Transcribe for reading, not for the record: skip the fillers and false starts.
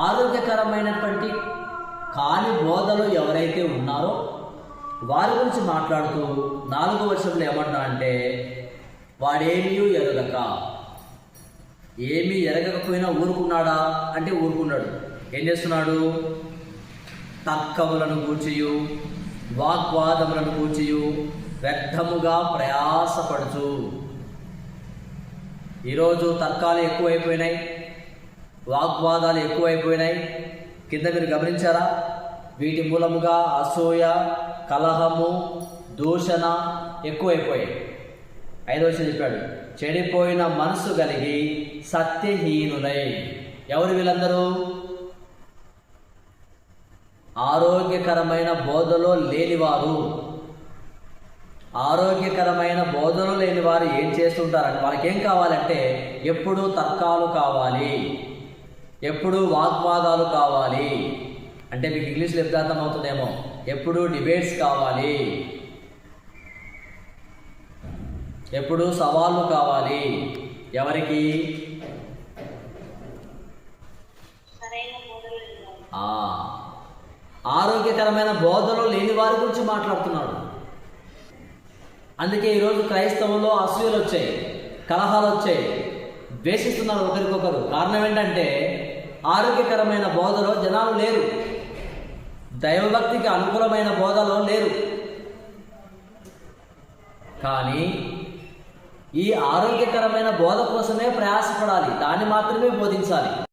ఆరోగ్యకరమైనటువంటి కాని బోధలు ఎవరైతే ఉన్నారో వారి గురించి మాట్లాడుతూ 4వ వచనంలో ఏమంటా అంటే వాడేమీ ఎరగక, ఏమీ ఎరగకపోయినా ఊరుకున్నాడా అంటే ఊరుకున్నాడు. ఏం చేస్తున్నాడు? తర్కములను కూర్చియు వాగ్వాదములను కూర్చియు వ్యర్థముగా ప్రయాసపడుచు. ఈరోజు తర్కాలు ఎక్కువైపోయినాయి, వాగ్వాదాలు ఎక్కువైపోయినాయి. కింద మీరు గమనించారా? వీటి మూలముగా అసూయ, కలహము, దూషణ ఎక్కువైపోయాయి. 5వ వచనం చెప్పాడు, చెడిపోయిన మనసు కలిగి సత్యహీనులై. ఎవరు వీళ్ళందరూ? ఆరోగ్యకరమైన బోధలో లేనివారు. ఆరోగ్యకరమైన బోధనలు లేని వారు ఏం చేస్తుంటారంటే వాళ్ళకి ఏం కావాలంటే ఎప్పుడూ తర్కాలు కావాలి, ఎప్పుడూ వాగ్వాదాలు కావాలి. అంటే మీకు ఇంగ్లీష్లో ఎప్పుడు అర్థమవుతుందేమో, ఎప్పుడూ డిబేట్స్ కావాలి, ఎప్పుడూ సవాళ్ళు కావాలి. ఎవరికి? ఆరోగ్యకరమైన బోధనలు లేని వారి గురించి మాట్లాడుతున్నాడు. అందుకే ఈరోజు క్రైస్తవంలో అసూయలు వచ్చాయి, కలహాలు వచ్చాయి, ద్వేషిస్తున్నారు ఒకరికొకరు. కారణం ఏంటంటే ఆరోగ్యకరమైన బోధలో జనాలు లేరు, దైవభక్తికి అనుకూలమైన బోధలో లేరు. కానీ ఈ ఆరోగ్యకరమైన బోధ కోసమే ప్రయాసపడాలి, దాన్ని మాత్రమే బోధించాలి.